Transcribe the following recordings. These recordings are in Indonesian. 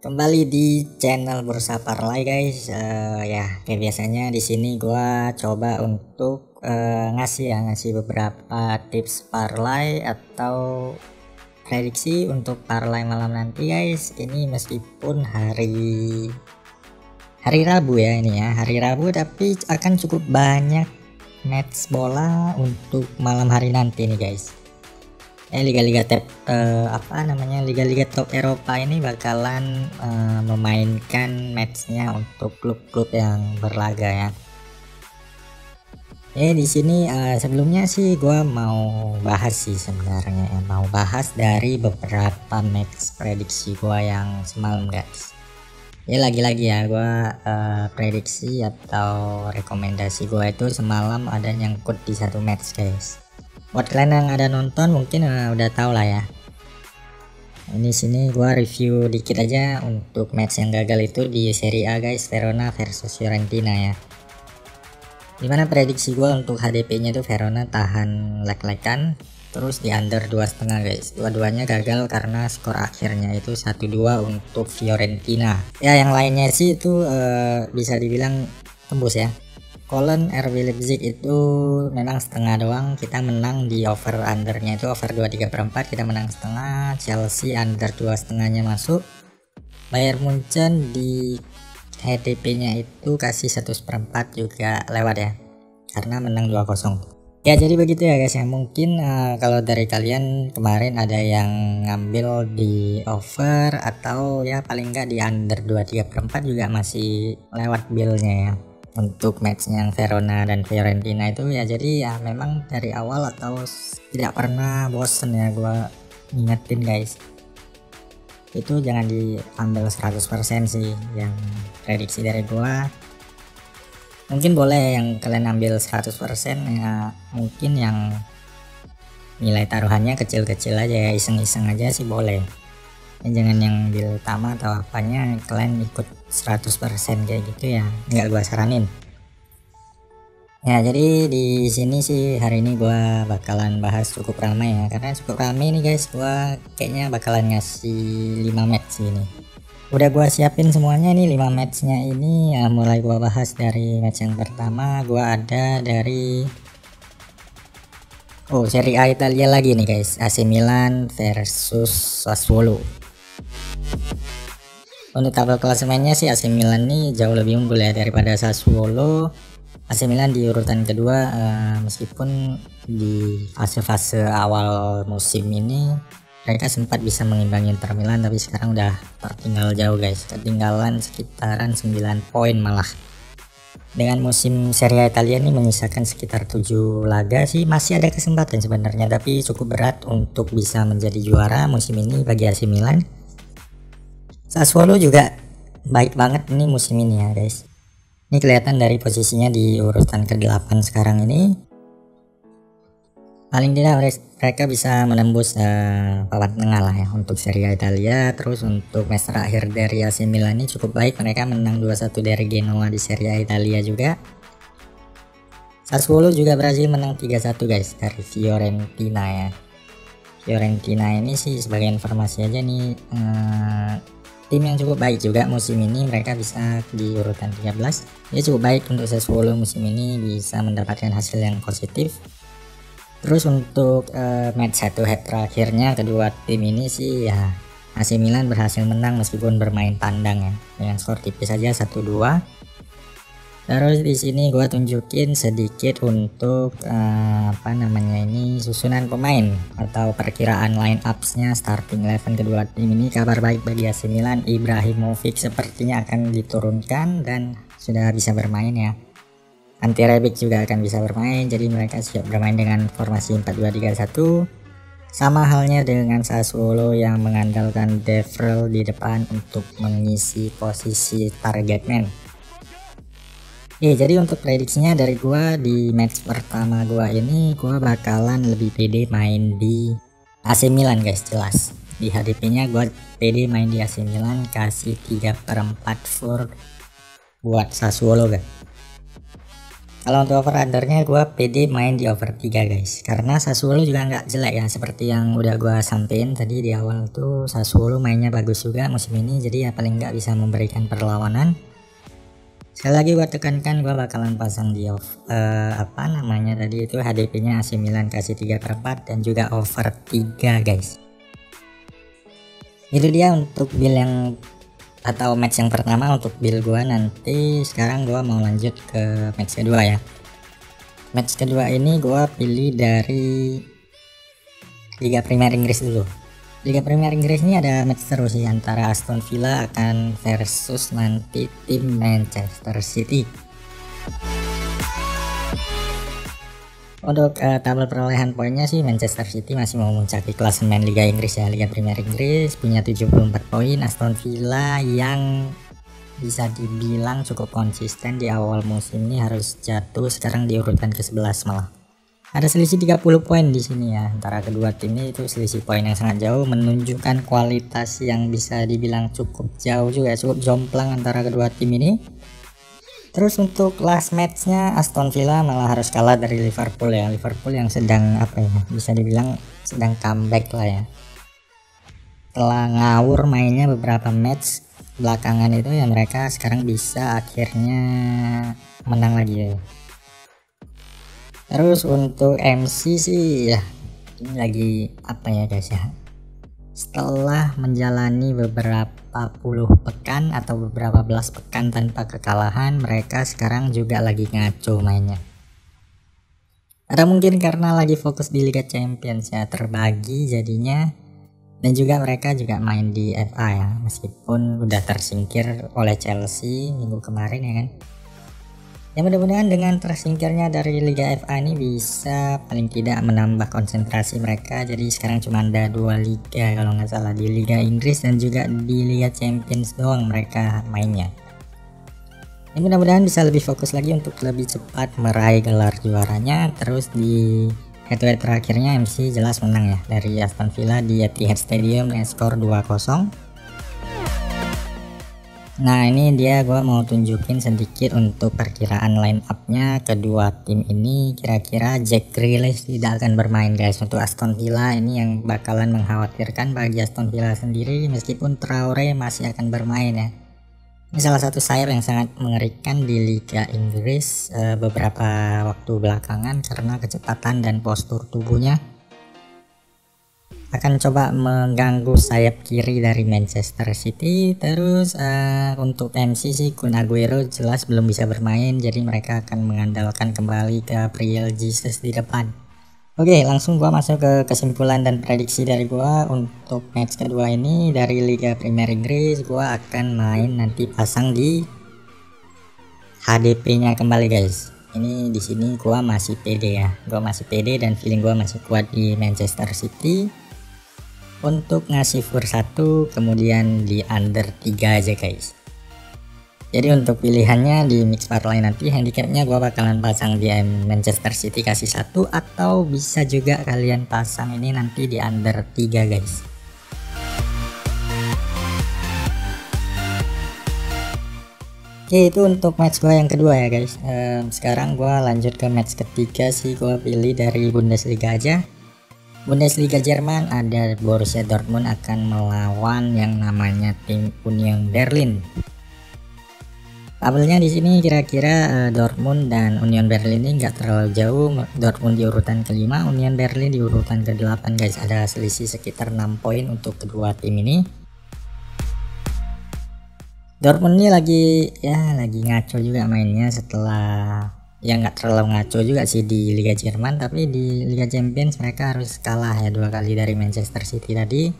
Kembali di channel Bursa Parlay guys. Ya kayak biasanya di sini gua coba untuk ngasih beberapa tips parlay atau prediksi untuk parlay malam nanti guys. Ini meskipun hari Rabu ya, ini ya hari Rabu, tapi akan cukup banyak match bola untuk malam hari nanti nih guys. Liga-liga liga-liga top Eropa ini bakalan memainkan matchnya untuk klub-klub yang berlaga ya. Di sini sebelumnya sih gua mau bahas sih sebenarnya ya, mau bahas dari beberapa match prediksi gua yang semalam guys. Lagi-lagi ya gua prediksi atau rekomendasi gua itu semalam ada nyangkut di satu match guys. Buat kalian yang ada nonton mungkin udah tau lah ya. Ini sini gua review dikit aja untuk match yang gagal itu di Serie A guys, Verona versus Fiorentina ya. Dimana prediksi gua untuk HDP-nya itu Verona tahan leg-legan, terus di under 2,5 guys. Dua-duanya gagal karena skor akhirnya itu 1-2 untuk Fiorentina. Ya yang lainnya sih itu bisa dibilang tembus ya. Cologne RB Leipzig itu memang setengah doang, kita menang di over undernya itu over 2,3/4, kita menang setengah. Chelsea under 2,5-nya masuk. Bayern Munchen di HDP nya itu kasih 1/4 juga lewat ya, karena menang 2-0. Ya jadi begitu ya guys ya. Mungkin kalau dari kalian kemarin ada yang ngambil di over atau ya paling enggak di under 2,3/4 juga masih lewat billnya ya untuk matchnya yang Verona dan Fiorentina itu ya. Jadi ya memang dari awal atau tidak pernah bosen ya gua ingetin guys, itu jangan diambil 100% sih yang prediksi dari gua. Mungkin boleh yang kalian ambil 100% ya, mungkin yang nilai taruhannya kecil-kecil aja ya, iseng-iseng aja sih boleh. Jangan yang bil utama atau apanya kalian ikut 100% kayak gitu ya, nggak gua saranin ya. Jadi di sini sih hari ini gua bakalan bahas cukup ramai ya, karena cukup ramai nih guys. Gua kayaknya bakalan ngasih 5 match ini, udah gua siapin semuanya nih 5 matchnya ini ya. Mulai gua bahas dari match yang pertama, gua ada dari Serie A Italia lagi nih guys, AC Milan versus Sassuolo. Untuk tabel klasemennya sih AC Milan nih jauh lebih unggul ya daripada Sassuolo. AC Milan di urutan kedua, meskipun di fase-fase awal musim ini mereka sempat bisa mengimbangi Inter Milan, tapi sekarang udah tertinggal jauh guys, ketinggalan sekitaran 9 poin malah. Dengan musim Serie A Italia ini menyisakan sekitar 7 laga sih, masih ada kesempatan sebenarnya, tapi cukup berat untuk bisa menjadi juara musim ini bagi AC Milan. Sassuolo juga baik banget ini musim ini ya guys. Ini kelihatan dari posisinya di urutan ke-8 sekarang ini. Paling tidak mereka bisa menembus papan tengah lah ya untuk Serie A Italia. Terus untuk match terakhir dari AC Milan ini cukup baik, mereka menang 2-1 dari Genoa di Serie A Italia juga. Sassuolo juga berhasil menang 3-1 guys dari Fiorentina ya. Fiorentina ini sih sebagai informasi aja nih, tim yang cukup baik juga musim ini, mereka bisa di urutan 13 ya. Cukup baik untuk Sassuolo musim ini bisa mendapatkan hasil yang positif. Terus untuk match head to head terakhirnya kedua tim ini sih ya, AC Milan berhasil menang meskipun bermain tandang ya, dengan skor tipis saja 1-2. Terus di sini gua tunjukin sedikit untuk susunan pemain atau perkiraan line ups-nya, starting 11 kedua tim ini. Kabar baik bagi AC Milan, Ibrahimovic sepertinya akan diturunkan dan sudah bisa bermain ya. Ante Rebic juga akan bisa bermain, jadi mereka siap bermain dengan formasi 4-2-3-1. Sama halnya dengan Sassuolo yang mengandalkan De Vrij di depan untuk mengisi posisi target man. Jadi untuk prediksinya dari gua di match pertama gua ini, gua bakalan lebih pede main di AC Milan guys, jelas. Di HDP-nya gua pede main di AC Milan, kasih 3/4 for buat Sassuolo guys. Kalau untuk over undernya gue pede main di over 3 guys, karena Sassuolo juga nggak jelek ya, seperti yang udah gue sampein tadi di awal tuh. Sassuolo mainnya bagus juga musim ini, jadi ya paling nggak bisa memberikan perlawanan. Sekali lagi gue tekankan, gue bakalan pasang di apa namanya tadi itu HDP nya AC Milan kasih 3/4 dan juga over 3 guys. Itu dia untuk build yang atau match yang pertama untuk build gua. Nanti sekarang gua mau lanjut ke match kedua ya. Match kedua ini gua pilih dari Liga Premier Inggris dulu. Liga Premier Inggris ini ada match seru sih, antara Aston Villa akan versus nanti tim Manchester City. Untuk tabel perolehan poinnya sih Manchester City masih memuncaki klasemen Liga Inggris ya. Liga Premier Inggris punya 74 poin. Aston Villa yang bisa dibilang cukup konsisten di awal musim ini harus jatuh sekarang di urutan ke-11 malah. Ada selisih 30 poin di sini ya antara kedua tim ini, itu selisih poin yang sangat jauh, menunjukkan kualitas yang bisa dibilang cukup jauh juga, cukup jomplang antara kedua tim ini. Terus untuk last matchnya Aston Villa malah harus kalah dari Liverpool ya. Liverpool yang sedang apa ya, bisa dibilang sedang comeback lah ya. Setelah ngawur mainnya beberapa match belakangan itu ya, mereka sekarang bisa akhirnya menang lagi ya. Terus untuk MC sih ya, ini lagi apa ya guys ya, setelah menjalani beberapa puluh pekan atau beberapa belas pekan tanpa kekalahan, mereka sekarang juga lagi ngaco mainnya. Ada mungkin karena lagi fokus di Liga Champions ya, terbagi jadinya. Dan juga mereka juga main di FA ya, meskipun udah tersingkir oleh Chelsea minggu kemarin ya kan. Ya mudah-mudahan dengan tersingkirnya dari Liga FA ini bisa paling tidak menambah konsentrasi mereka. Jadi sekarang cuma ada 2 liga kalau nggak salah, di Liga Inggris dan juga di Liga Champions doang mereka mainnya. Ya mudah-mudahan bisa lebih fokus lagi untuk lebih cepat meraih gelar juaranya. Terus di head-to-head terakhirnya MC jelas menang ya dari Aston Villa di Etihad Stadium dengan skor 2-0. Nah ini dia, gua mau tunjukin sedikit untuk perkiraan line up-nya kedua tim ini. Kira-kira Jack Grealish tidak akan bermain guys untuk Aston Villa. Ini yang bakalan mengkhawatirkan bagi Aston Villa sendiri, meskipun Traore masih akan bermain ya. Ini salah satu sayap yang sangat mengerikan di Liga Inggris beberapa waktu belakangan karena kecepatan dan postur tubuhnya. Akan coba mengganggu sayap kiri dari Manchester City. Terus untuk MC sih Kun Aguero jelas belum bisa bermain, jadi mereka akan mengandalkan kembali ke Gabriel Jesus di depan. Oke, langsung gua masuk ke kesimpulan dan prediksi dari gua untuk match kedua ini dari Liga Premier Inggris. Gua akan main nanti pasang di HDP-nya kembali guys. Ini di sini gua masih pede ya. Gua masih pede dan feeling gua masih kuat di Manchester City. Untuk ngasih fur 1 kemudian di under 3 aja guys. Jadi untuk pilihannya di mix parlay nanti handicapnya gua bakalan pasang di Manchester City kasih 1, atau bisa juga kalian pasang ini nanti di under 3 guys. Oke, itu untuk match gua yang kedua ya guys. Sekarang gua lanjut ke match ketiga sih, gua pilih dari Bundesliga aja. Bundesliga Jerman ada Borussia Dortmund akan melawan yang namanya tim Union Berlin. Tabelnya di sini kira-kira Dortmund dan Union Berlin ini nggak terlalu jauh. Dortmund di urutan ke-5, Union Berlin di urutan ke-8 guys. Ada selisih sekitar 6 poin untuk kedua tim ini. Dortmund ini lagi ngaco juga mainnya, setelah ya nggak terlalu ngaco juga sih di Liga Jerman, tapi di Liga Champions mereka harus kalah ya 2 kali dari Manchester City tadi.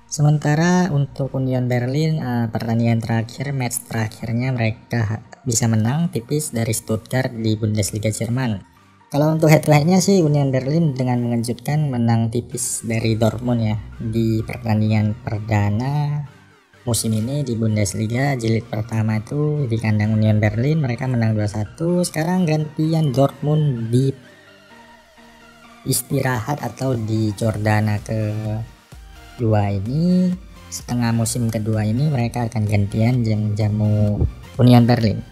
Sementara untuk Union Berlin pertandingan terakhir, match terakhirnya mereka bisa menang tipis dari Stuttgart di Bundesliga Jerman. Kalau untuk head to headnya sih Union Berlin dengan mengejutkan menang tipis dari Dortmund ya di pertandingan perdana musim ini di Bundesliga jilid pertama itu di kandang Union Berlin, mereka menang 2-1. Sekarang gantian Dortmund di istirahat atau di Jordana kedua ini, setengah musim kedua ini mereka akan gantian jamu Union Berlin.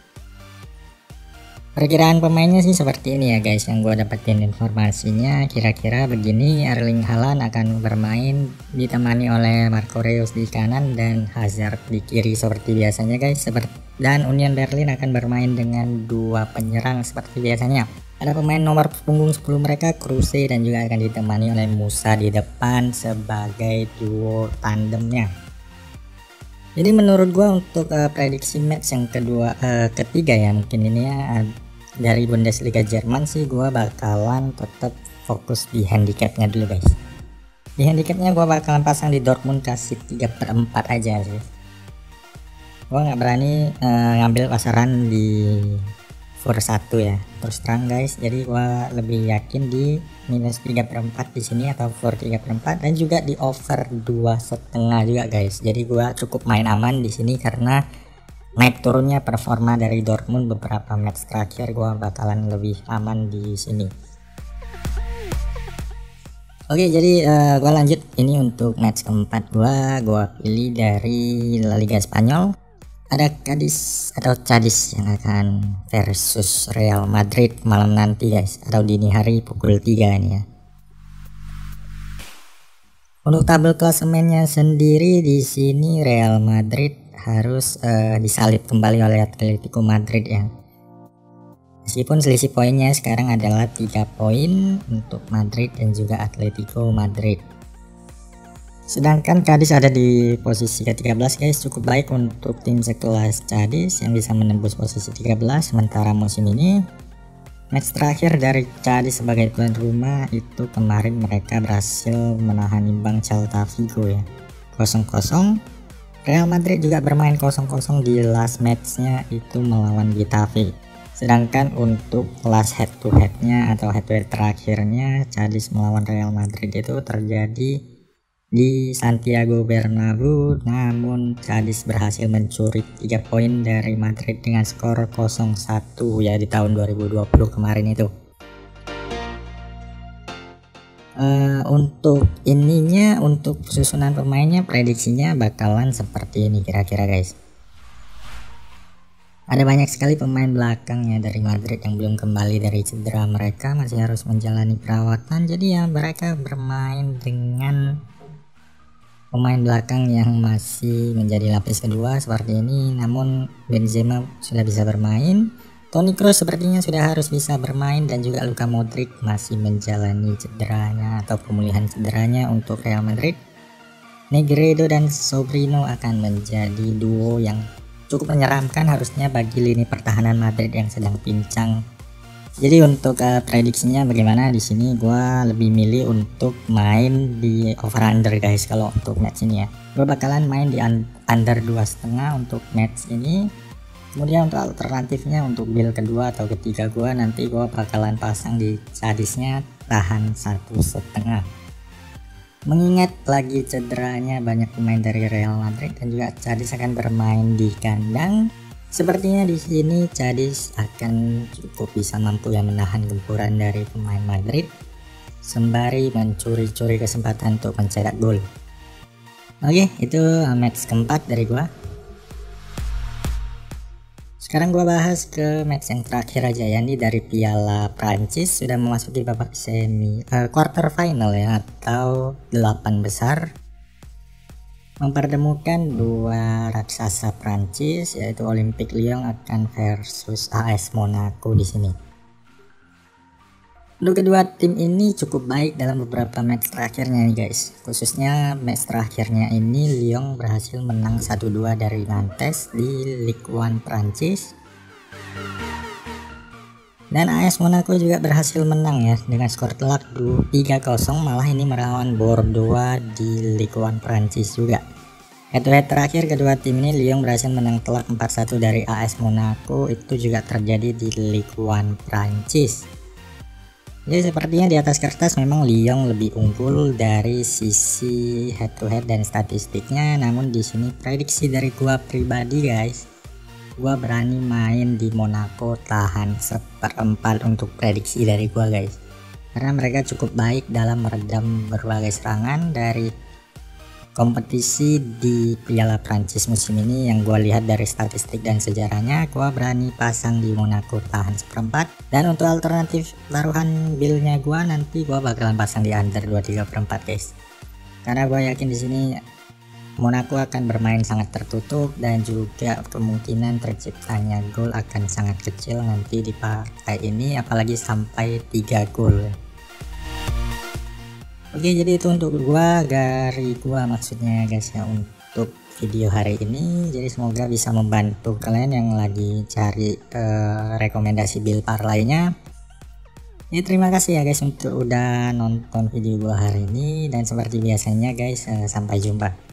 Perkiraan pemainnya sih seperti ini ya guys, yang gue dapetin informasinya kira-kira begini. Erling Haaland akan bermain ditemani oleh Marco Reus di kanan dan Hazard di kiri seperti biasanya guys. Dan Union Berlin akan bermain dengan dua penyerang seperti biasanya. Ada pemain nomor punggung 10 mereka, Kruse, dan juga akan ditemani oleh Musa di depan sebagai duo tandemnya. Jadi menurut gua untuk prediksi match yang ketiga ya, mungkin ini ya, dari Bundesliga Jerman sih gua bakalan tetap fokus di handicapnya dulu guys. Di handicapnya gua bakalan pasang di Dortmund kasih 3/4 aja sih. Gua nggak berani ngambil pasaran di for 1 ya, terus terang guys. Jadi gua lebih yakin di minus 3/4 di sini atau for 3/4, dan juga di over 2,5 juga guys. Jadi gua cukup main aman di sini karena naik turunnya performa dari Dortmund beberapa match terakhir, gua bakalan lebih aman di sini. Oke, jadi gua lanjut ini untuk match keempat gua pilih dari La Liga Spanyol. Ada Cadiz yang akan versus Real Madrid malam nanti guys, atau dini hari pukul 3 ini ya. Untuk tabel klasemennya sendiri di sini Real Madrid harus disalip kembali oleh Atletico Madrid ya. Meskipun selisih poinnya sekarang adalah 3 poin untuk Madrid dan juga Atletico Madrid. Sedangkan Cadiz ada di posisi ke-13 guys, cukup baik untuk tim sekelas Cadiz yang bisa menembus posisi 13. Sementara musim ini match terakhir dari Cadiz sebagai tuan rumah itu kemarin mereka berhasil menahan imbang Celta Vigo ya, 0-0. Real Madrid juga bermain 0-0 di last matchnya itu melawan Getafe. Sedangkan untuk last head to headnya atau head to head terakhirnya Cadiz melawan Real Madrid itu terjadi di Santiago Bernabeu, namun Cadiz berhasil mencuri 3 poin dari Madrid dengan skor 0-1 ya di tahun 2020 kemarin itu. Untuk ininya, untuk susunan pemainnya prediksinya bakalan seperti ini kira-kira guys. Ada banyak sekali pemain belakangnya dari Madrid yang belum kembali dari cedera, mereka masih harus menjalani perawatan, jadi ya mereka bermain dengan pemain belakang yang masih menjadi lapis kedua seperti ini. Namun Benzema sudah bisa bermain, Toni Kroos sepertinya sudah harus bisa bermain, dan juga Luka Modric masih menjalani cederanya atau pemulihan cederanya untuk Real Madrid. Negredo dan Sobrino akan menjadi duo yang cukup menyeramkan harusnya bagi lini pertahanan Madrid yang sedang pincang. Jadi untuk prediksinya bagaimana di sini, gua lebih milih untuk main di over under guys. Kalau untuk match ini ya, gua bakalan main di under 2,5 untuk match ini. Kemudian untuk alternatifnya untuk build kedua atau ketiga gua nanti gua bakalan pasang di Cadiznya tahan 1,5. Mengingat lagi cederanya banyak pemain dari Real Madrid dan juga Cadiz akan bermain di kandang, sepertinya di sini Cadiz akan cukup bisa mampu ya menahan gempuran dari pemain Madrid sembari mencuri-curi kesempatan untuk mencetak gol. Oke, itu match keempat dari gua. Sekarang gua bahas ke match yang terakhir aja ya, ini dari Piala Prancis, sudah memasuki babak quarter final ya, atau 8 besar, mempertemukan dua raksasa Prancis yaitu Olympique Lyon akan versus AS Monaco di sini. Untuk kedua tim ini cukup baik dalam beberapa match terakhirnya nih guys. Khususnya match terakhirnya ini Lyon berhasil menang 1-2 dari Nantes di Ligue 1 Prancis. Dan AS Monaco juga berhasil menang ya dengan skor telak 3-0, malah ini melawan Bordeaux di Ligue 1 Prancis juga. Head to head terakhir kedua tim ini Lyon berhasil menang telak 4-1 dari AS Monaco, itu juga terjadi di Ligue 1 Prancis. Jadi sepertinya di atas kertas memang Lyon lebih unggul dari sisi head to head dan statistiknya, namun di sini prediksi dari gua pribadi guys, gua berani main di Monaco tahan 1/4 untuk prediksi dari gua guys, karena mereka cukup baik dalam meredam berbagai serangan dari kompetisi di Piala Prancis musim ini yang gue lihat dari statistik dan sejarahnya, gue berani pasang di Monaco tahan 1/4. Dan untuk alternatif taruhan build-nya gue nanti gue bakalan pasang di under 23/4 guys. Karena gue yakin di sini Monaco akan bermain sangat tertutup dan juga kemungkinan terciptanya gol akan sangat kecil nanti di partai ini, apalagi sampai 3 gol. Oke, jadi itu untuk dari gua maksudnya guys ya untuk video hari ini. Jadi semoga bisa membantu kalian yang lagi cari rekomendasi build parlay-nya. Ya, terima kasih ya guys untuk udah nonton video gua hari ini, dan seperti biasanya guys, sampai jumpa.